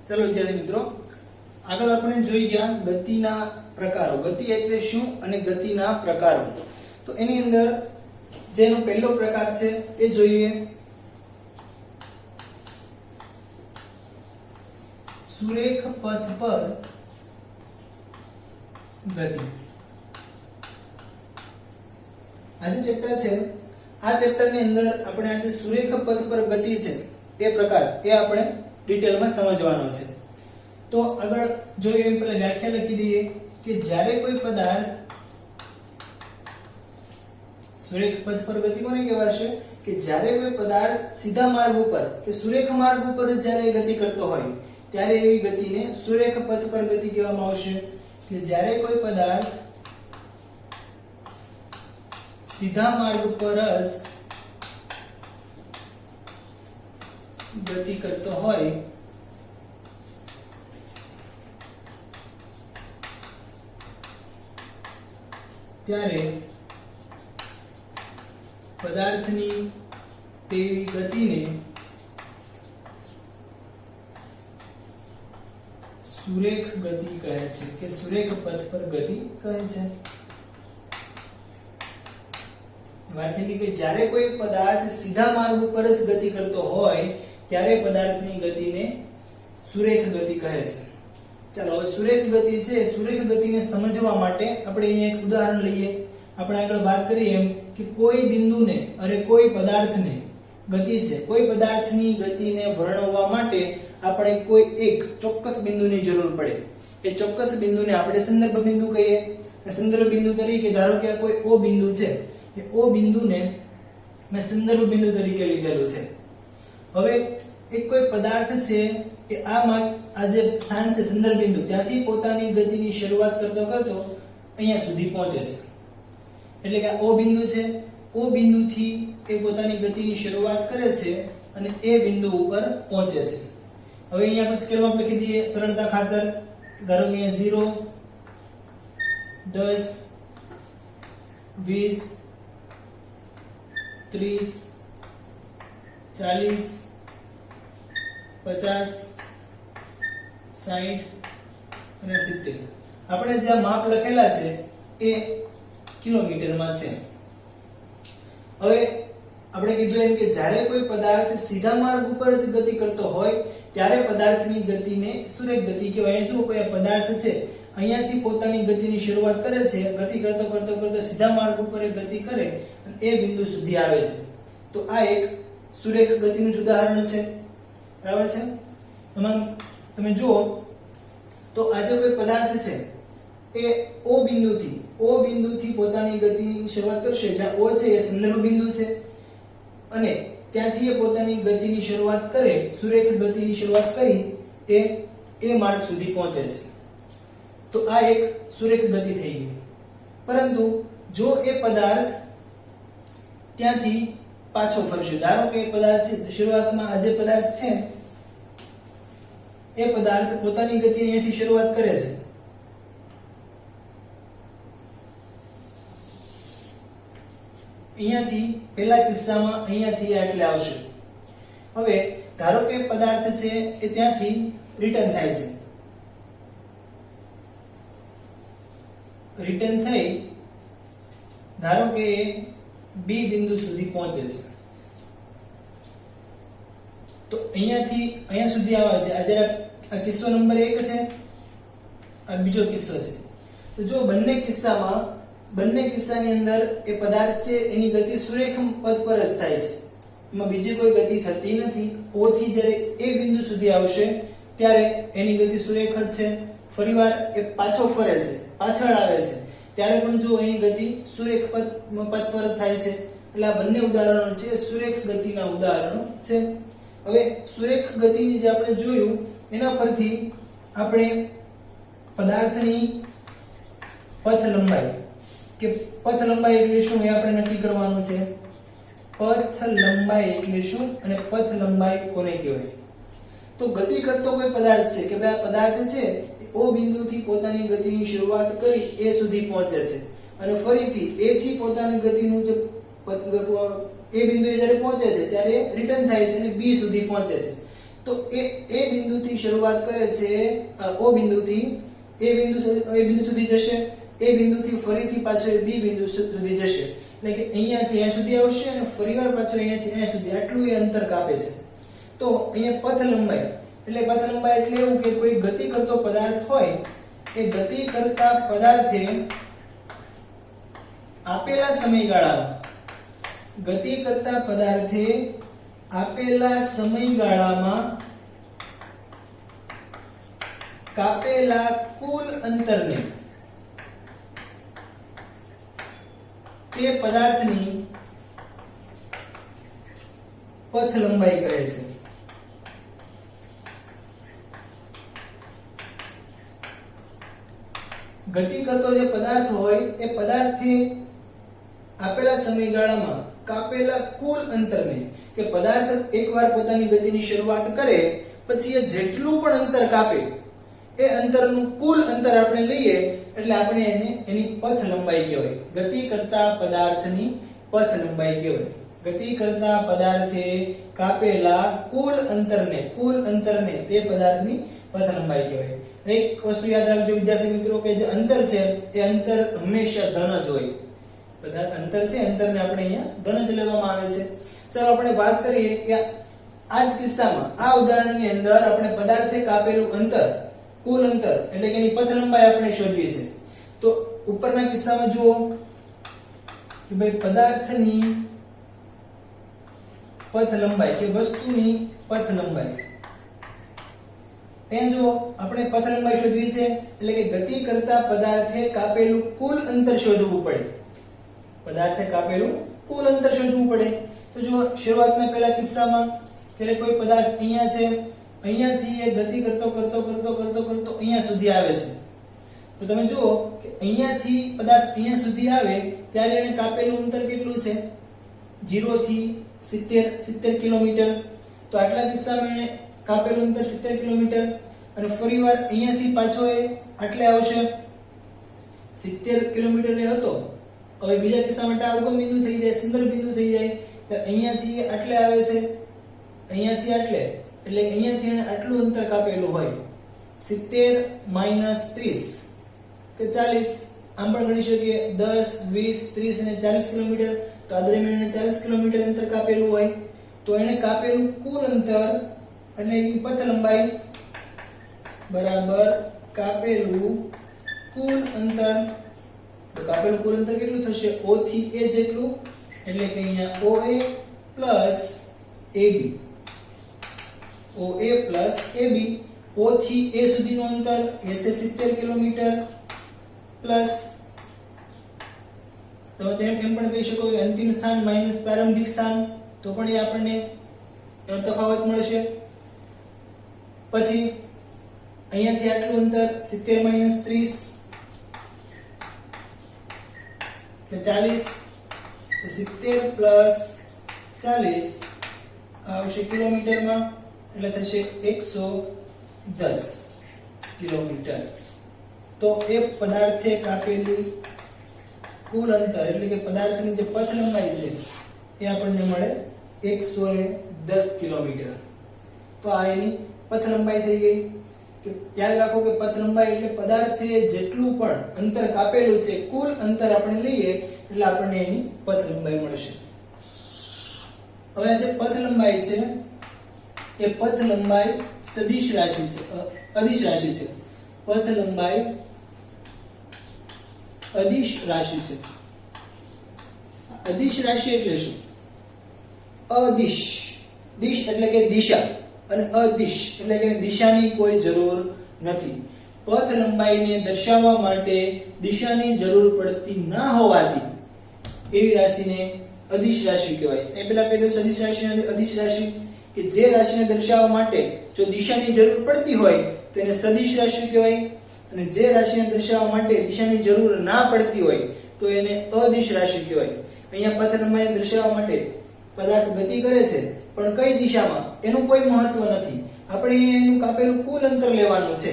चलो विद्यार्थी मित्रों, આગળ આપણે જોઈ ગયા ગતિના પ્રકારો। ગતિ એટલે શું અને ગતિના પ્રકારો। તો એની અંદર જેનો પહેલો પ્રકાર છે એ જોઈએ, સુરેખ પથ પર ગતિ। આજે ચેપ્ટર છે, આ ચેપ્ટર ની અંદર આપણે આજે સુરેખ પથ પર ગતિ છે એ પ્રકાર એ આપણે ડિટેલ માં સમજવાનો છે। તો આગળ જોઈએ એમ પહેલા વ્યાખ્યા લખી દઈએ કે જ્યારે કોઈ પદાર્થ સુરેખ પથ પર ગતિ કોને કહેવાશે કે જ્યારે કોઈ પદાર્થ સીધા માર્ગ ઉપર કે સુરેખ માર્ગ ઉપર જ્યારે ગતિ કરતો હોય ત્યારે એવી ગતિને સુરેખ પથ પર ગતિ કહેવામાં આવશે। કે જ્યારે કોઈ પદાર્થ સીધા માર્ગ પર જ ગતિ કરતો હોય ત્યારે પદાર્થની તેવી ગતિને સુરેખ ગતિ કહે છે કે સુરેખ પથ પર ગતિ કહે છે। વાત એ કે જ્યારે કોઈ પદાર્થ સીધા માર્ગ ઉપર જ ગતિ કરતો હોય ત્યારે પદાર્થની ગતિને સુરેખ ગતિ કહે છે। ચાલો હવે સુરેખ ગતિ છે, સુરેખ ગતિને સમજવા માટે આપણે અહીંયા એક ઉદાહરણ લઈએ। આપણે આગળ વાત કરીએ એમ કે કોઈ બિંદુને અરે કોઈ પદાર્થને ગતિ છે, કોઈ પદાર્થની ગતિને વર્ણવવા માટે આપણે કોઈ એક ચોક્કસ બિંદુની જરૂર પડે। એ ચોક્કસ બિંદુને આપણે સંદર્ભ બિંદુ કહીએ। સંદર્ભ બિંદુ તરીકે ધારો કે કોઈ O બિંદુ છે, એ O બિંદુને મેં સંદર્ભ બિંદુ તરીકે લીધેલું છે। હવે એક કોઈ પદાર્થ છે એ આ જે સ્થાન છે સંદર્ભ બિંદુ, ત્યાંથી પોતાની ગતિની શરૂઆત કરતો કરતો અહીંયા સુધી પહોંચે છે। એટલે કે O બિંદુ છે, O બિંદુથી એ પોતાની ગતિની શરૂઆત કરે છે અને એ બિંદુ ઉપર પહોંચે છે। હવે અહીંયા આપણે સ્કેલમાં લખી દઈએ સરળતા ખાતર। ધારો કે 0 10 20 30 40 50 60 અને 70 આપણે જે માપ લખેલા છે એ કિલોમીટરમાં છે। હવે આપણે કીધું એમ કે જ્યારે કોઈ પદાર્થ સીધા માર્ગ ઉપર જ ગતિ કરતો હોય ત્યારે પદાર્થની ગતિને સુરેખ ગતિ કહેવાય। જો કોઈ પદાર્થ છે અહીંયાથી પોતાની ગતિની શરૂઆત કરે છે, ગતિ કરતો કરતો કરતો સીધા માર્ગ ઉપર ગતિ કરે અને એ બિંદુ સુધી આવે છે, તો આ એક સુરેખ ગતિનું જ ઉદાહરણ છે। બરાબર છે? એમાં તમે જુઓ તો આ જે કોઈ પદાર્થ છે એ O બિંદુથી પોતાની ગતિની શરૂઆત કરશે। જ્યાં O છે એ સંદર્ભ બિંદુ છે અને ત્યાંથી એ પોતાની ગતિની શરૂઆત કરે, સુરેખ ગતિની શરૂઆત કરી એ માર્ગ સુધી પહોંચે છે, તો આ એક સુરેખ ગતિ થઈ ગઈ। પરંતુ જો એ પદાર્થ ત્યાંથી પાછો ફરશે, ધારો કે પદાર્થ છે શરૂઆતમાં આ જે પદાર્થ છે એ પદાર્થ પોતાની ગતિ અહીંયાથી શરૂઆત કરે છે, અહીંયાથી પહેલા કિસ્સામાં અહીંયાથી એટલે આવશે। હવે ધારો કે પદાર્થ છે એ ત્યાંથી રિટર્ન થાય છે, રિટર્ન થઈ ધારો કે B બિંદુ સુધી પહોંચે છે, તો અહીંયાથી અહીંયા સુધી આવે છે। આ જરા આ કિસ્સો નંબર 1 છે, આ બીજો કિસ્સો છે। તો જો બંને કિસ્સાની અંદર એ પદાર્થ છે એની ગતિ સુરેખ પથ પર જ થાય છે, એમાં બીજી કોઈ ગતિ થતી નથી। O થી જ્યારે એ બિંદુ સુધી આવશે ત્યારે એની ગતિ સુરેખ જ છે। ફરીવાર એ પાછો ફરે છે, પાછળ આવે છે ત્યારે પણ જો એની ગતિ સુરેખ પથ પર જ થાય છે। એટલે આ બંને ઉદાહરણો છે સુરેખ ગતિના ઉદાહરણો છે। હવે સુરેખ ગતિની જે આપણે જોયું એના પરથી આપણે પદાર્થની પથ લંબાઈ કે પથ લંબાઈ એટલે શું એ આપણે નક્કી કરવાનું છે। પથ લંબાઈ એટલે શું અને પથ લંબાઈ કોને કહેવાય? તો ગતિ કરતો કોઈ પદાર્થ છે કે ભાઈ આ પદાર્થ છે O બિંદુથી પોતાની ગતિની શરૂઆત કરી એ સુધી પહોંચે છે અને ફરીથી A થી પોતાની ગતિનું જે એ બિંદુએ જ્યારે પહોંચે છે ત્યારે રિટર્ન થાય છે અને B સુધી પહોંચે છે। તો એ બિંદુથી શરૂઆત કરે છે, ઓ બિંદુથી એ બિંદુ સુધી જશે, એ બિંદુથી ફરીથી પાછો બી બિંદુ સુધી જશે, એટલે કે અહીંયાથી અહીંયા સુધી આવશે અને ફરીવાર પાછો અહીંયાથી અહીંયા સુધી આટલું એ અંતર કાપે છે. તો અહીંયા પથ લંબાઈ એટલે એવું કે કોઈ ગતિ કરતો પદાર્થ હોય, એ ગતિ કરતા પદાર્થે આપેલા સમયગાળામાં કાપેલા કુલ અંતરને તે પદાર્થની પથ લંબાઈ કહે છે. ગતિ કરતો જે પદાર્થ હોય એ પદાર્થે આપેલા સમયગાળામાં કાપેલા કુલ અંતરને, કે પદાર્થ એકવાર પોતાની ગતિની શરૂઆત કરે પછી એ જેટલું પણ અંતર કાપે એ અંતરનું કુલ અંતર આપણે લઈએ એટલે આપણે એને એની પથ લંબાઈ કહેવાય. ગતિ કરતા પદાર્થની પથ લંબાઈ કહેવાય. ગતિ કરતા પદાર્થે કાપેલા કુલ અંતરને તે પદાર્થની પથ લંબાઈ કહેવાય. એક વસ્તુ યાદ રાખજો વિદ્યાર્થી મિત્રો, કે જે અંતર છે એ અંતર હંમેશા ધન જ હોય. પદાર્થ અંતર છે, અંતરને આપણે અહીંયા ધન જ લેવામાં આવે છે. ચાલો આપણે વાત કરીએ કે આ જ કિસ્સામાં, આ ઉદાહરણની અંદર આપણે પદાર્થે કાપેલું અંતર, કુલ અંતર એટલે કે એની પથ લંબાઈ આપણે શોધવી છે. તો ઉપરના કિસ્સામાં જુઓ કે ભાઈ પદાર્થની પથ લંબાઈ કે વસ્તુની પથ લંબાઈ, અહીંયા જો આપણે પથ લંબાઈ શોધવી છે એટલે કે ગતિ કરતા પદાર્થે કાપેલું કુલ અંતર શોધવું પડે. પદાર્થે કાપેલું કુલ અંતર શોધવું પડે. તો જો શરૂઆતના પહેલા કિસ્સામાં કે કોઈ પદાર્થ અહીંયા છે, અહીંયાથી એ ગતિ કરતો અહીંયા સુધી આવે છે. તો તમે જુઓ કે અહીંયાથી પદાર્થ અહીંયા સુધી આવે ત્યારે એને કાપેલું અંતર કેટલું છે? 0 થી 70 કિલોમીટર. તો આટલા કિસ્સામાં એને કાપેલું અંતર 70 કિલોમીટર અને ફરીવાર અહીંયાથી પાછો એ આટલે આવશે 70 કિલોમીટર એ હતો. હવે બીજા કિસ્સા માટે આ ઉગમ બિંદુ થઈ જાય, સંદર્ભ બિંદુ થઈ જાય. તો અહીંયાથી આટલે આવે છે, અહીંયાથી આટલે, એટલે અહીંયાથી એને આટલું અંતર કાપેલું હોય. 70 - 30 કે 40, આમ પણ ગણી શકીએ 10, 20, 30 અને 40 કિલોમીટર. તો આ દરમિયાન એને 40 કિલોમીટર અંતર કાપેલું હોય. તો એને કાપેલું કુલ અંતર એટલે એ પથ લંબાઈ બરાબર કાપેલું કુલ અંતર. તો કાપેલું કુલ અંતર કેટલું થશે? O થી A જેટલું, એટલે કે અહીંયા OA plus AB. OA plus AB. O થી A સુધીનું અંતર એ છે 70 કિલોમીટર પ્લસ, તમે એમ પણ કહી શકો કે અંતિમ સ્થાન માઈનસ પ્રારંભિક સ્થાન, તો પણ એ આપણને એનો તફાવત મળશે. પછી અહીંયાથી આટલું અંતર 70 - 30 એટલે 40. તો 70 plus 40 આવશે કિલોમીટરમાં, એટલે થશે 110 કિલોમીટર. તો એ પદાર્થે કાપેલી કુલ અંતર એટલે કે પદાર્થની જે પથ લંબાઈ છે એ આપણને મળે 110 કિલોમીટર. તો આ એની પથ લંબાઈ થઈ ગઈ. કે યાદ રાખો કે પથ લંબાઈ એટલે પદાર્થે જેટલું પણ અંતર કાપેલું છે કુલ અંતર આપણે લઈએ એટલે આપણને એની પથ લંબાઈ મળશે. હવે આ જે પથ લંબાઈ છે એ પથ લંબાઈ સદિશ રાશિ છે, અદિશ રાશિ છે. પથ લંબાઈ અદિશ રાશિ છે. અદિશ રાશિ એટલે શું? અદિશ, દિશ એટલે કે દિશા, અને અદિશ એટલે કે દિશાની કોઈ જરૂર નથી. પથ લંબાઈને દર્શાવવા માટે દિશાની જરૂર પડતી ના હોવાથી એવી રાશિને અદિશ રાશિ કહેવાય. એ પેલા કહી દો સદિશ રાશિ અને અદિશ રાશિ, કે જે રાશિને દર્શાવવા માટે જો દિશાની જરૂર પડતી હોય તો એને સદિશ રાશિ કહેવાય, અને જે રાશિને દર્શાવવા માટે દિશાની જરૂર ના પડતી હોય તો એને અદિશ રાશિ કહેવાય. અહીંયા પથ લંબાઈને દર્શાવવા માટે પદાર્થ ગતિ કરે છે પણ કઈ દિશામાં એનું કોઈ મહત્વ નથી. આપણે એનું કાપેલું કુલ અંતર લેવાનું છે,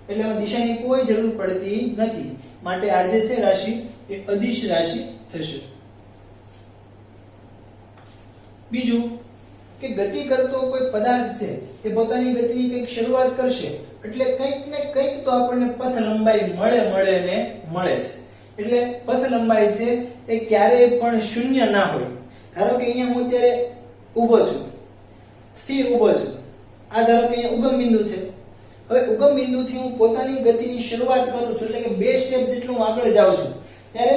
એટલે એમાં દિશાની કોઈ જરૂર પડતી નથી. માટે આ જે છે રાશિ એ અદિશ રાશિ થશે. બીજું કે ગતિ કરતો કોઈ પદાર્થ છે એ પોતાની ગતિની કંઈક શરૂઆત કરશે એટલે કંઈક ને કંઈક તો આપણને પથ લંબાઈ મળે છે. એટલે પથ લંબાઈ છે એ ક્યારેય પણ શૂન્ય ના હોય. ધારો કે અહીંયા હું અત્યારે ઊભો છું, સ્થિર ઊભો છું. આ ધારો કે અહીંયા ઉગમ બિંદુ છે. હવે ઉગમ બિંદુથી હું પોતાની ગતિની શરૂઆત કરું છું એટલે કે 2 સ્ટેપ જેટલું હું આગળ જાઉં છું. ત્યારે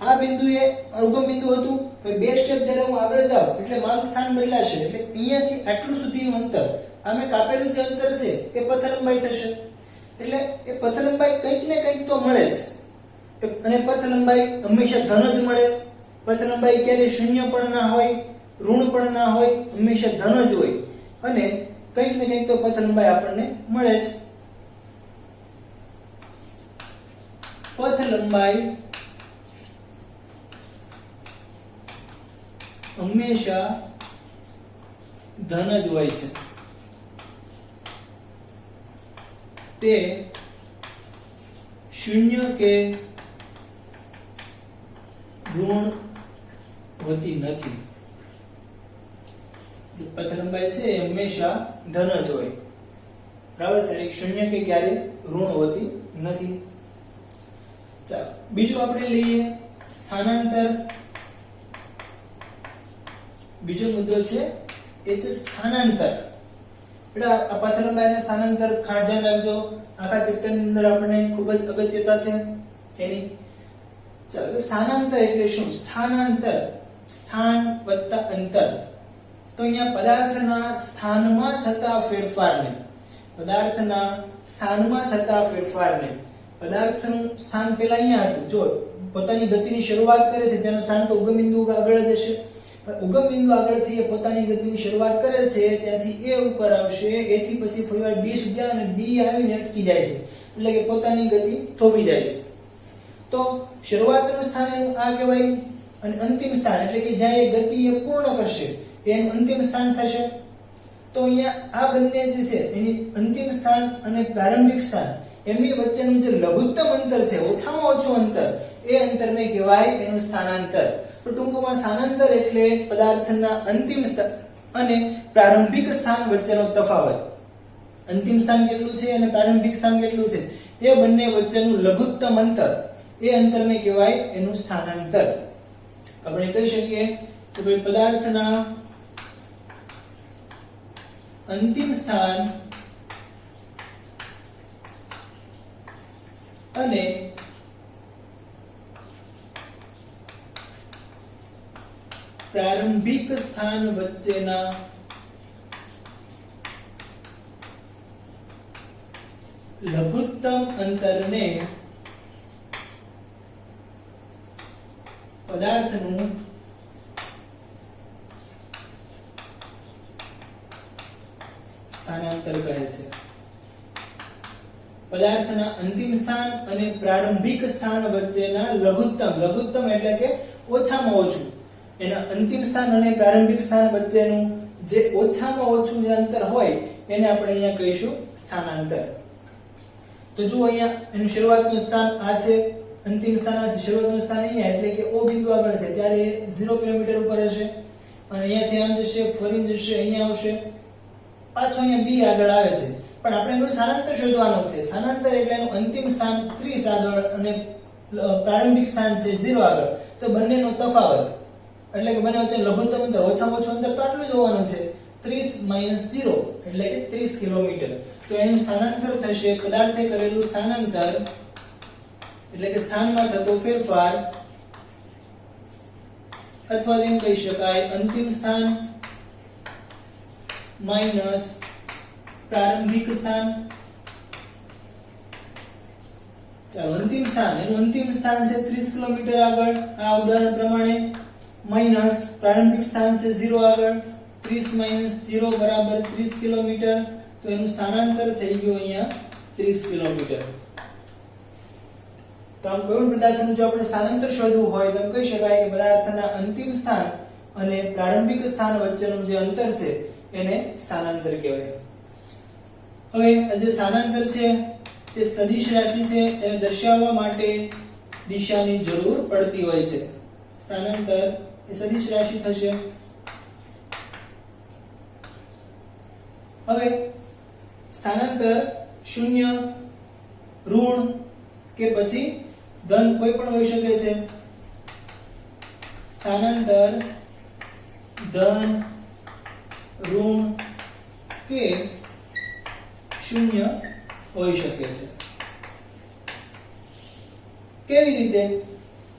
આ બિંદુએ ઉગમ બિંદુ હતું, હવે 2 સ્ટેપ જ્યારે હું આગળ જાઉં એટલે મારું સ્થાન બદલાશે. એટલે અહીંયાથી આટલું સુધીનું અંતર, આ મેં કાપેલું જે અંતર છે એ પથ લંબાઈ થશે. એટલે એ પથ લંબાઈ કંઈક ને કંઈક તો મળે છે. અને પથ લંબાઈ હંમેશા ધન જ મળે. પથ લંબાઈ ક્યારેય શૂન્ય પણ ના હોય, ઋણ પણ ના હોય, હંમેશા ધન જ હોય. અને કંઈક ને કંઈક તો પથ લંબાઈ આપણને મળે છે. પથ લંબાઈ હંમેશા ધન જ હોય છે. તે શૂન્ય કે ઋણ હોતી નથી. જે પથ લંબાઈ છે એ હંમેશા ધન જ હોય. બરાબર છે. એક શૂન્ય કે ક્યારે ઋણ હોતી નથી. ચાલો બીજું આપણે લઈએ સ્થાનાંતર. બીજો મુદ્દો છે એ છે સ્થાનાંતર. બેટા આ પથ લંબાઈના સ્થાનાંતર ખાસ ધ્યાન રાખજો. આખા ચેપ્ટર ની અંદર આપણને ખૂબ જ અગત્યતા છે એની. ચાલો સ્થાનાંતર એટલે શું? સ્થાનાંતર સ્થાન વત્તા અંતર. તો અહીંયા પદાર્થના સ્થાનમાં થતા ફેરફારને, પદાર્થના સ્થાનમાં થતા ફેરફારને, પદાર્થનું સ્થાન પહેલા અહીંયા હતું. જો પોતાની ગતિની શરૂઆત કરે છે તેનું સ્થાન તો ઉગમ બિંદુ આગળ જ હશે. ઉગમ બિંદુ આગળથી એ પોતાની ગતિની શરૂઆત કરે છે, ત્યાંથી એ ઉપર આવશે, એ થી પછી ફરીવાર ડી સુધી આવે અને ડી આવીને અટકી જાય છે. એટલે કે પોતાની ગતિ થોભી જાય છે. તો શરૂઆતનું સ્થાન એનું આ કહેવાય અને અંતિમ સ્થાન એટલે કે જ્યાં એ ગતિ એ પૂર્ણ કરશે એનું અંતિમ સ્થાન થશે. તો અહીંયા આ બંને જે છે એની અંતિમ સ્થાન અને પ્રારંભિક સ્થાન એમની વચ્ચેનું જે લઘુત્તમ અંતર છે, ઓછામાં ઓછું અંતર, એ અંતરને કહેવાય એનું સ્થાનાંતર. તો ટૂંકમાં સ્થાનાંતર એટલે પદાર્થના અંતિમ સ્થાન અને પ્રારંભિક સ્થાન વચ્ચેનો તફાવત. અંતિમ સ્થાન કેટલું છે અને પ્રારંભિક સ્થાન કેટલું છે એ બંને વચ્ચેનું લઘુત્તમ અંતર, એ અંતરને કહેવાય એનું સ્થાનાંતર. આપણે કહી શકીએ કે ભાઈ પદાર્થના અંતિમ સ્થાન અને પ્રારંભિક સ્થાન વચ્ચેના લઘુત્તમ અંતરને પદાર્થનું સ્થાનાંતર કહે છે. પદાર્થના અંતિમ સ્થાન અને પ્રારંભિક સ્થાન વચ્ચેના લઘુત્તમ એટલે કે ઓછામાં ઓછું, એના અંતિમ સ્થાન અને પ્રારંભિક સ્થાન વચ્ચેનું જે ઓછામાં ઓછું જે અંતર હોય એને આપણે અહીંયા કહીશું સ્થાનાંતર. તો જો અહીંયા એનું શરૂઆતનું સ્થાન આ છે, અંતિમ સ્થાન આ છે, શરૂઆતનું સ્થાન અહીંયા એટલે કે O બિંદુ આગળ છે ત્યારે 0 કિલોમીટર ઉપર હશે અને અહીંયાથી આમ જશે, ફરીને જશે, અહીંયા આવશે, પાછો અહીંયા B આગળ આવે છે. પણ આપણે એનું સ્થાનાંતર શોધવાનું છે. સ્થાનાંતર એટલે એનું અંતિમ સ્થાન 30 આગળ અને પ્રારંભિક સ્થાન છે 0 આગળ. તો બંનેનો તફાવત એટલે કે બંને વચ્ચે લઘુત્તમ અંતર, ઓછામાં ઓછું અંતર તો આટલું જ હોવાનું છે, 30 - 0 એટલે કે 30 કિલોમીટર. તો એનું સ્થાનાંતર થશે, પદાર્થે કરેલું સ્થાનાંતર એટલે કે સ્થાનમાં થતો ફેરફાર, અથવા એમ કહી શકાય અંતિમ સ્થાન માઈનસ પ્રારંભિક સ્થાન. ચાલો અંતિમ સ્થાન, એનું અંતિમ સ્થાન છે 30 કિલોમીટર આગળ આ ઉદાહરણ પ્રમાણે, માઈનસ પ્રારંભિક સ્થાન છે 0 આગળ, 30 - 0 બરાબર 30 કિલોમીટર. તો એનું સ્થાનાંતર થઈ ગયું અહીંયા 30 કિલોમીટર. તો આમ કોઈ પણ પદાર્થનું જો આપણે સ્થાનાંતર શોધવું હોય તો કહી શકાય કે પદાર્થના અંતિમ સ્થાન અને પ્રારંભિક સ્થાન વચ્ચેનું જે અંતર છે એને સ્થાનાંતર કહેવાય. હવે આ જે સ્થાનાંતર છે તે સદિશ રાશિ છે, એને દર્શાવવા માટે દિશાની જરૂર પડતી હોય છે. સ્થાનાંતર એ સદિશ રાશિ થશે હવે સ્થાનાંતર શૂન્ય, ઋણ કે પછી ધન કોઈ પણ હોઈ શકે છે. સ્થાનાંતર ધન, ઋણ કે શૂન્ય હોઈ શકે છે. કેવી રીતે?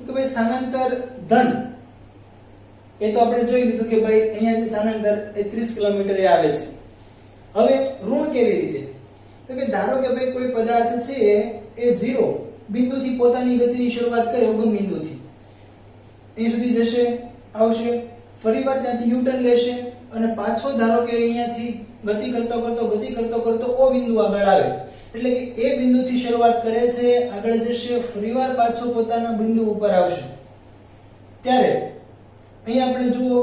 કે ભાઈ સ્થાનાંતર ધન એ તો આપણે જોઈ લીધું કે ભાઈ અહીંયા જે સ્થાનાંતર એ 30 કિલોમીટર આવે છે. હવે ઋણ કેવી રીતે? તો કે ધારો કે ભાઈ કોઈ પદાર્થ છે એ 0 બિંદુથી પોતાની ગતિની શરૂઆત કરે, ઉગમ બિંદુથી અહીં સુધી જશે, આવશે, ફરીવાર ત્યાંથી યુ ટર્ન લેશે અને પાછો ધારો કે અહીંયાથી ગતિ કરતો કરતો ઓ બિંદુ આગળ આવે. એટલે કે એ બિંદુથી શરૂઆત કરે છે, આગળ જશે, ફરીવાર પાછો પોતાના બિંદુ ઉપર આવશે. ત્યારે અહીં આપણે જુઓ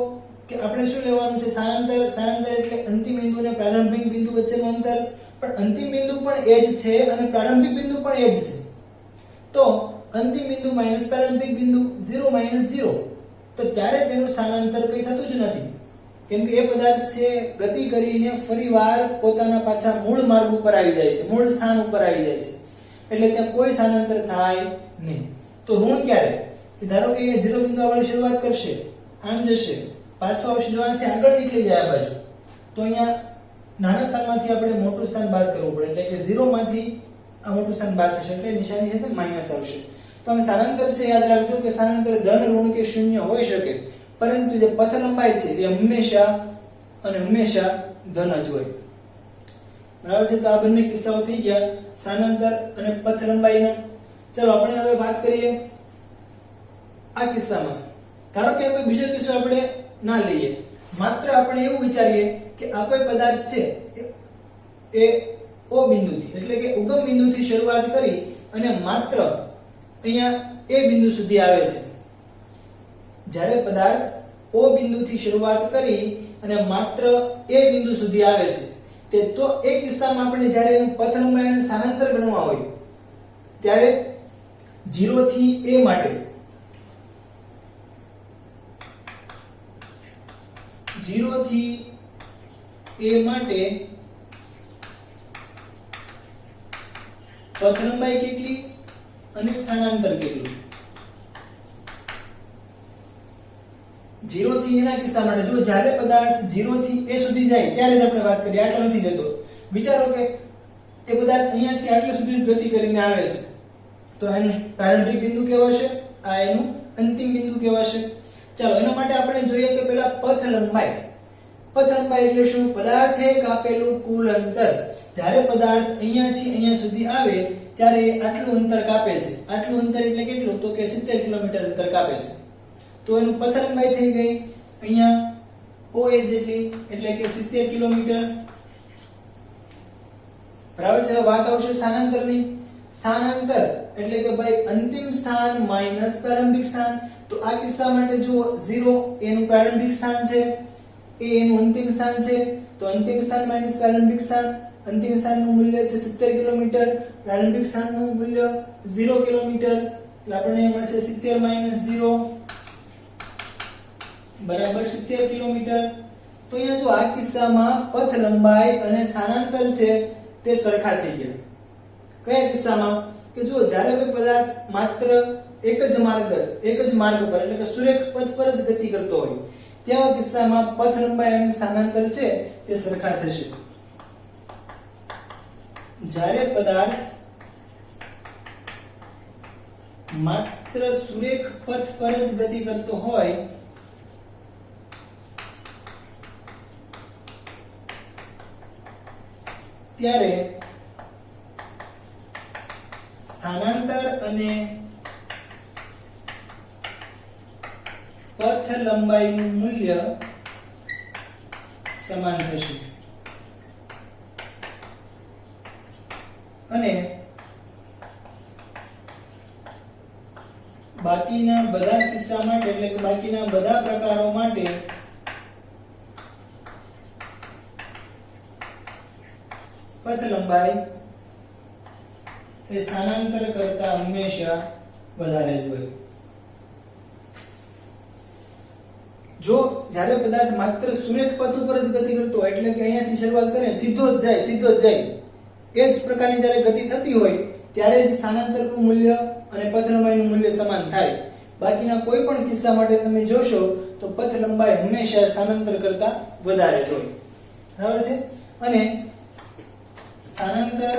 કે આપણે શું લેવાનું છે? સ્થાનાંતર એટલે અંતિમ બિંદુ અને પ્રારંભિક બિંદુ વચ્ચેનું અંતર. પણ અંતિમ બિંદુ પણ એ જ છે અને પ્રારંભિક બિંદુ પણ એ જ છે. તો અંતિમ બિંદુ માઈનસ પ્રારંભિક બિંદુ, 0 માઈનસ 0, તો ત્યારે તેનું સ્થાનાંતર કંઈ થતું જ નથી. કેમ કે એ પદાર્થ છે ગતિ કરીને ફરીવાર પોતાના પાછા મૂળ માર્ગ ઉપર આવી જાય છે, મૂળ સ્થાન ઉપર આવી જાય છે. એટલે ત્યાં કોઈ સ્થાનાંતર થાય નહીં. તો ઋણ ક્યારે? કે ધારો કે એ 0 બિંદુ આપણે શરૂઆત કરશે, આમ જશે, પાછો આવશે, જોવાથી આગળ નીકળી જાય આ બાજુ, તો અહીંયા નાના સ્થાનમાંથી આપણે મોટું સ્થાન બાદ કરવું પડે. એટલે કે 0 માંથી આ મોટું સ્થાન બાદ થશે, એટલે નિશાની સાથે માઈનસ આવશે. તો આમ સ્થાનાંતર છે, યાદ રાખજો કે સ્થાનાંતર ધન, ઋણ કે શૂન્ય હોઈ શકે, પરંતુ જે પથ લંબાઈ છે એ હંમેશા ધન જ હોય. બરાબર છે? તો આ બંને કિસ્સાઓ થઈ ગયા સ્થાનાંતર અને પથ લંબાઈના. ચલો આપણે હવે વાત કરીએ આ કિસ્સામાં. ધારો કે કોઈ બીજો કિસ્સો આપણે ના લઈએ, માત્ર આપણે એવું વિચારીએ કે આ કોઈ પદાર્થ છે એ ઓ બિંદુથી એટલે કે ઉગમ બિંદુથી શરૂઆત કરી અને માત્ર અહીંયા એ બિંદુ સુધી આવે છે. જ્યારે પદાર્થ ઓ બિંદુથી શરૂઆત કરી અને માત્ર એ બિંદુ સુધી આવે છે, તો એ કિસ્સામાં આપણે જ્યારે એનું પથ લંબાઈ અને સ્થાનાંતર ગણવા હોય ત્યારે 0 થી a માટે પથ લંબાઈ કેટલી અને સ્થાનાંતર કેટલું? 0 થી a ના કિસ્સા માટે જો જ્યારે પદાર્થ 0 થી a સુધી જાય ત્યારે જ આપણે વાત કરીએ, આટલો નથી જતો. વિચારો કે એ પદાર્થ અહીંયાથી આટલા સુધી ગતિ કરીને આવે છે, તો એનું પ્રારંભિક બિંદુ કહેવાશે, આ એનું અંતિમ બિંદુ કહેવાશે. ચાલો એના માટે આપણે જોઈએ કે પહેલા પથ લંબાઈ. પથ લંબાઈ એટલે શું? પદાર્થે કાપેલું કુલ અંતર. જ્યારે પદાર્થ અહીંયાથી અહીંયા સુધી આવે ત્યારે આટલું અંતર કાપે છે. આટલું અંતર એટલે કેટલું? તો કે 70 કિલોમીટર અંતર કાપે છે. તો એનું પથ લંબાઈ થઈ ગઈ અહીંયા OA જેટલી, એટલે કે 70 કિલોમીટર. બરાબર છે? વાત આવશે સ્થાનાંતરની. સ્થાનાંતર એટલે કે ભાઈ અંતિમ સ્થાન માઈનસ પ્રારંભિક સ્થાન. તો આ કિસ્સા માટે જો 0 એનું પ્રારંભિક સ્થાન છે, એ એનું અંતિમ સ્થાન છે, તો અંતિમ સ્થાન માઈનસ પ્રારંભિક સ્થાન. અંતિમ સ્થાનનું મૂલ્ય છે 70 કિલોમીટર, પ્રારંભિક સ્થાનનું મૂલ્ય 0 કિલોમીટર. એટલે આપણને મળશે 70 માઈનસ 0 બરાબર 70 કિલોમીટર. તો અહીંયા જો આ કિસ્સામાં પથ લંબાઈ અને સ્થાનાંતર છે તે સરખા થઈ ગયા. કયા કિસ્સામાં? કે જો જ્યારે કોઈ પદાર્થ માત્ર એક જ માર્ગ પર એટલે કે સુરેખ પથ પર જ ગતિ કરતો હોય, તેવા કિસ્સામાં પથ લંબાઈ અને સ્થાનાંતર છે તે સરખા થશે. જ્યારે પદાર્થ માત્ર સુરેખ પથ પર જ ગતિ કરતો હોય ત્યારે સ્થાનાંતર અને પથ લંબાઈનું મૂલ્ય સમાન થશે. અને બાકીના બધા કિસ્સા માટે એટલે કે બાકીના બધા પ્રકારો માટે પથ લંબાઈ એ સ્થાનાંતર કરતા હંમેશા વધારે જ હોય. જો જ્યારે પદાર્થ માત્ર સુરેખ પથ ઉપર જ ગતિ કરતો હોય એટલે કે અહીંયાથી શરૂઆત કરે સીધો જ જાય એ જ પ્રકારની જ્યારે ગતિ થતી હોય ત્યારે જ સ્થાનાંતરનું મૂલ્ય અને પથ લંબાઈનું મૂલ્ય સમાન થાય. બાકીના કોઈ પણ કિસ્સા માટે તમે જોશો તો પથ લંબાઈ હંમેશા સ્થાનાંતર કરતા વધારે જ હોય. બરાબર છે. અને સ્થાનાંતર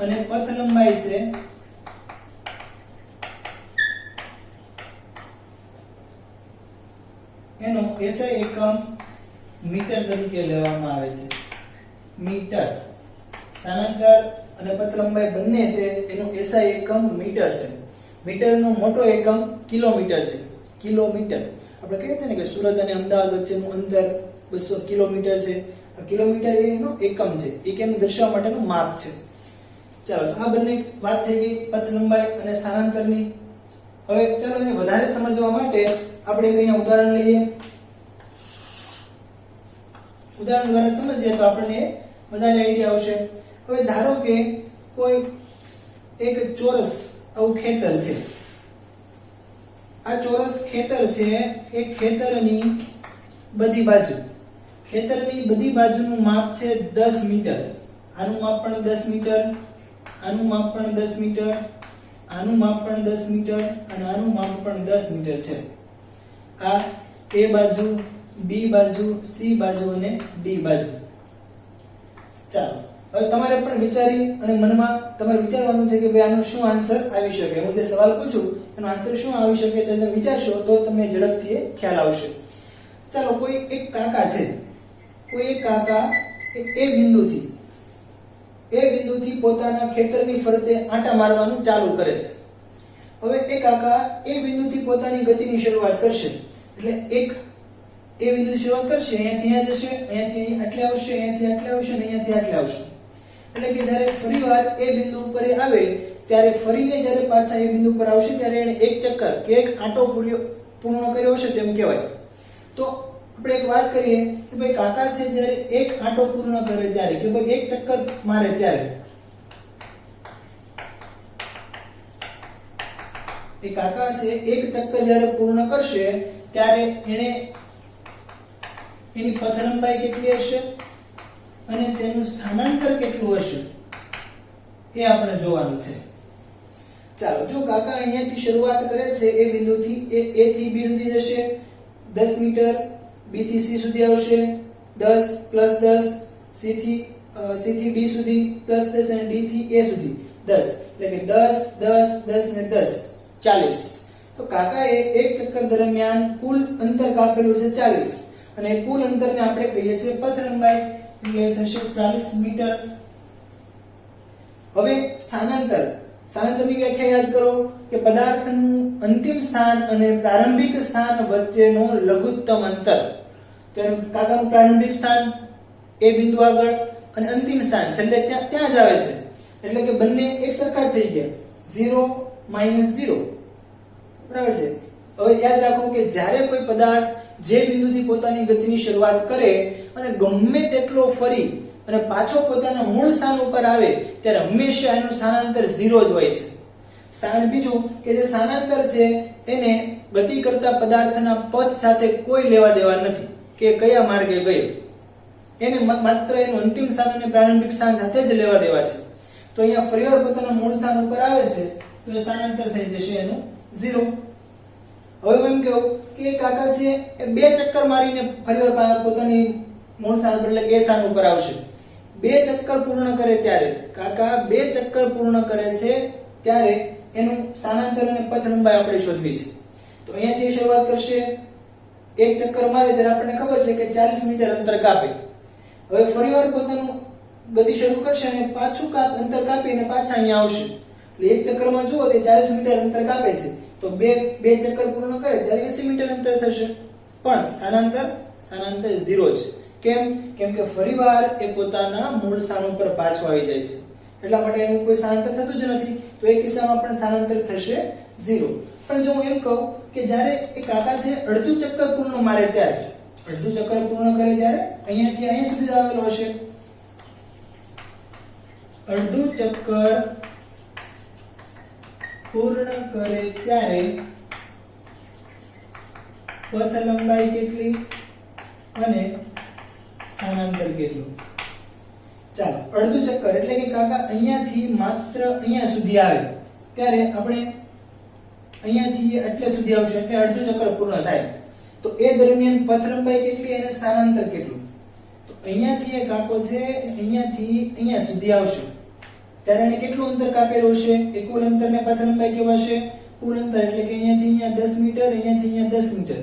અને પથ લંબાઈ છે એનો SI એકમ મીટર તરીકે લેવામાં આવે છે. મીટર. સ્થાનાંતર અને પથ લંબાઈ બંને છે એનું SI એકમ મીટર છે. મીટરનો મોટો એકમ કિલોમીટર છે. કિલોમીટર આપણે કહીએ છીએ ને કે સુરત અને અમદાવાદ વચ્ચેનું અંતર 200 કિલોમીટર છે. આ કિલોમીટર એનો એકમ છે. એકમને દર્શાવવા માટેનું માપ છે. ચાલો તો આ બંને વાત થઈ ગઈ પથ લંબાઈ અને સ્થાનાંતરની. હવે ચાલો એને વધારે સમજવા માટે આપણે અહીંયા ઉદાહરણ લઈએ. ઉદાહરણ દ્વારા સમજીએ તો આપણને વધારે આઈડિયા આવશે. હવે ધારો કે કોઈ એક ચોરસ આવું ખેતર છે. આ ચોરસ ખેતર છે એ ખેતરની બધી બાજુનું માપ છે 10 મીટર. આનું માપ પણ 10 મીટર, આનું માપ પણ 10 મીટર, આનું માપ પણ 10 મીટર અને આનું માપ પણ 10 મીટર છે. આ A બાજુ, B બાજુ, C બાજુ અને D બાજુ. ચાલો હવે તમારે પણ વિચારી અને મનમાં તમારે વિચારવાનું છે કે ભાઈ આનો શું આન્સર આવી શકે. હું જે સવાલ પૂછું એનો આન્સર શું આવી શકે તે તમે વિચારશો તો તમને ઝડપથી ખ્યાલ આવશે. ચાલો કોઈ એક કાકા છે. કોઈ એક કાકા એ બિંદુથી પોતાના ખેતરની ફરતે આંટા મારવાનું ચાલુ કરે છે. હવે એ કાકા એ બિંદુથી પોતાની ગતિની શરૂઆત કરશે. એટલે એક એ બિંદુથી શરૂઆત કરશે, અહીંયાથી અહીંયા જશે, અહીંયાથી આટલે આવશે, અહીંયાથી આટલે આવશે અને અહીંયાથી આટલે આવશે. એટલે કે જ્યારે ફરીવાર એ બિંદુ ઉપર આવે ત્યારે ફરીને જ્યારે પાછા એ બિંદુ પર આવશે ત્યારે એને એક ચક્કર કે એક આંટો પૂર્ણ કર્યો હશે તેમ કહેવાય. તો આપણે એક વાત કરીએ કે ભાઈ કાકા છે જ્યારે એક આંટો પૂર્ણ કરે ત્યારે કે ભાઈ એક ચક્કર મારે ત્યારે એ કાકા છે એક ચક્કર જ્યારે પૂર્ણ કરશે ત્યારે એની પથ લંબાઈ કેટલી હશે અને તેનું સ્થાનાંતર કેટલું હશે એ આપણે જોવાનું છે. ચાલો જો કાકા અહીંયાથી શરૂઆત કરે છે એ બિંદુથી A થી B સુધી જશે 10 મીટર, B થી C સુધી આવશે 10 પ્લસ 10, C થી D સુધી પ્લસ 10 અને D થી A સુધી 10. એટલે કે 10 10 10 ને 10 40. તો કાકાએ એક ચક્કર દરમિયાન કુલ અંતર કાપેલું છે 40 અને કુલ અંતરને આપણે કહીએ છીએ પથ લંબાઈ એટલે થશે 40 મીટર. હવે સ્થાનાંતરની વ્યાખ્યા યાદ કરો કે પદાર્થનું અંતિમ સ્થાન અને પ્રારંભિક સ્થાન વચ્ચેનો લઘુત્તમ અંતર. તો કાકાનું પ્રારંભિક સ્થાન એ બિંદુ આગળ અને અંતિમ સ્થાન છેલ્લે ત્યાં જ આવે છે. એટલે કે બંને એક સરખા થઈ ગયા 0 -0. બરાબર છે. હવે યાદ રાખો કે જ્યારે કોઈ પદાર્થ જે બિંદુથી પોતાની ગતિની શરૂઆત કરે અને ગમે તેટલો ફરી અને પાછો પોતાના મૂળ સ્થાન ઉપર આવે ત્યારે હંમેશા એનું સ્થાનાંતર 0 જ હોય છે. સ્થાન બીજું કે જે સ્થાનાંતર છે એને ગતિ કરતા પદાર્થના પથ સાથે કોઈ લેવા દેવા નથી કે કયા માર્ગે ગયો. એને માત્ર એનું અંતિમ સ્થાન અને પ્રારંભિક સ્થાન સાથે જ લેવા દેવા છે. તો અહીંયા ફરીવાર પોતાના મૂળ સ્થાન ઉપર આવે છે તો એ સ્થાનાંતર થઈ જશે એનું 0. હવે હું એમ કહું કે કાકા છે એ 2 ચક્કર મારીને ફરીવાર પોતાની મૂળ સ્થાન પર એટલે કે સ્થાન ઉપર આવશે. 2 ચક્કર પૂર્ણ કરે ત્યારે કાકા 2 ચક્કર પૂર્ણ કરે છે ત્યારે એનું સ્થાનાંતર અને પથ લંબાઈ આપણે શોધવી છે. તો અહીંયાથી શરૂઆત કરશે, એક ચક્કર મારે ત્યારે આપણને ખબર છે કે 40 મીટર અંતર કાપે. હવે ફરીવાર પોતાનું ગતિ શરૂ કરશે અને પાછું અંતર કાપીને પાછા અહીંયા આવશે. એટલે એક ચક્કરમાં જુઓ તે 40 મીટર અંતર કાપે છે તો બે ચક્કર પૂર્ણ કરે ત્યારે 80 મીટર અંતર થશે. પણ સ્થાનાંતર 0 છે. કેમ કે ફરીવાર એ પોતાના મૂળ સ્થાન ઉપર પાછો આવી જાય છે. એટલા માટે એનું કોઈ સ્થાનાંતર થતું જ નથી. તો એ કિસ્સામાં પણ સ્થાનાંતર થશે 0. પણ જો હું એમ કહું કે જ્યારે એ કાકા છે અડધું ચક્કર પૂર્ણ મારે ત્યારે અહીંયાથી અહીંયા સુધી આવેલો હશે. અડધું ચક્કર પૂર્ણ કરે ત્યારે પથ લંબાઈ કેટલી અને સ્થાનાંતર કેટલું. ચાલો અડધું ચક્કર એટલે કે કાકા અહીંયાથી માત્ર અહીંયા સુધી આવે ત્યારે આપણે અહીંયાથી એટલે સુધી આવશે એટલે અડધું ચક્કર પૂર્ણ થાય. તો એ દરમિયાન પથ લંબાઈ કેટલી અને સ્થાનાંતર કેટલું. તો અહીંયાથી એ કાકો છે અહીંયાથી અહીંયા સુધી આવશે ત્યારે એને કેટલું અંતર કાપેલું હશે એ કુલ અંતરને પથ લંબાઈ કહેવાશે. કુલ અંતર એટલે કે અહીંયાથી અહીંયા 10 મીટર અહીંયાથી અહીંયા 10 મીટર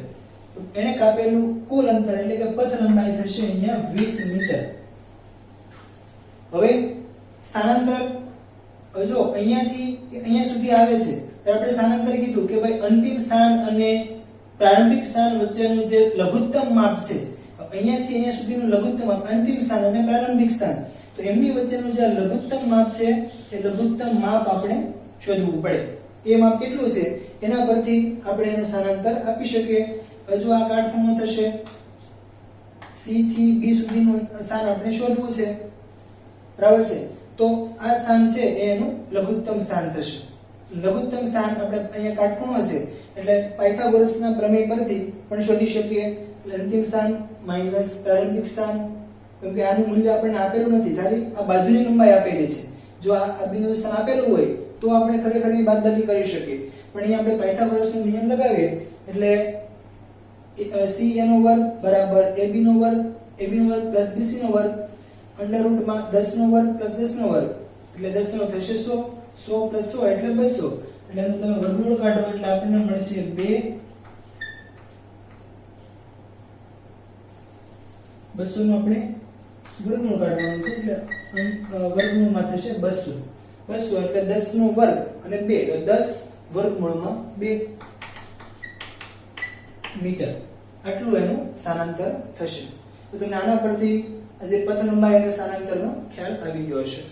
તો એને કાપેલું કુલ અંતર એટલે કે પથ લંબાઈ થશે અહીંયા 20 મીટર. હવે સ્થાનાંતર જો અહીંયાથી અહીંયા સુધી આવે છે ત્યારે આપણે સ્થાનાંતર કીધું કે ભાઈ અંતિમ સ્થાન અને પ્રારંભિક સ્થાન વચ્ચેનું જે લઘુત્તમ માપ છે અહીંયાથી અહીંયા સુધીનું લઘુત્તમ માપ અંતિમ સ્થાન અને પ્રારંભિક સ્થાન તો એમની વચ્ચેનું જે લઘુત્તમ માપ છે એ લઘુત્તમ માપ આપણે શોધવું પડે. એ માપ કેટલું છે એના પરથી આપણે એનું સ્થાનાંતર આપી શકીએ. હજુ આ કાટખૂણો થશે C થી B સુધીનું સ્થાન આપણે શોધવું છે બરાબર છે. તો આ સ્થાન છે એ એનું લઘુત્તમ સ્થાન થશે. લઘુત્તમ સ્થાન આપણે અહીંયા કાટખૂણો છે એટલે પાયથાગોરસના પ્રમેય પરથી પણ શોધી શકીએ. એટલે અંતિમ સ્થાન માઈનસ પ્રારંભિક સ્થાન કેમ કે આનું મૂલ્ય આપણને આપેલું નથી ખાલી આ બાજુની લંબાઈ આપેલી છે. જો આ બિંદુ સ્થાન આપેલું હોય તો આપણે ખરેખર એની બાદબાકી કરી શકીએ પણ અહીંયા આપણે પાયથાગોરસનો નિયમ લગાવીએ એટલે c નો વર્ગ બરાબર ab નો વર્ગ પ્લસ bc નો વર્ગ અંડરરૂટમાં 10 નો વર્ગ પ્લસ 10 નો વર્ગ એટલે 10 નો થશે 100 100 પ્લસ 100 એટલે 200 એટલે એનું તમે વર્ગમૂળ કાઢો એટલે આપણને મળશે 2 200 નું આપણે વર્ગમૂળ કાઢવાનું છે એટલે વર્ગમૂળમાં થશે 200 એટલે 10 નો વર્ગ અને 2 એટલે 10 વર્ગમૂળમાં 2 મીટર આટલું એનું સ્થાનાંતર થશે. તો તમને આના પરથી આજે પથ લંબાઈ અને સ્થાનાંતરનો ખ્યાલ આવી ગયો હશે.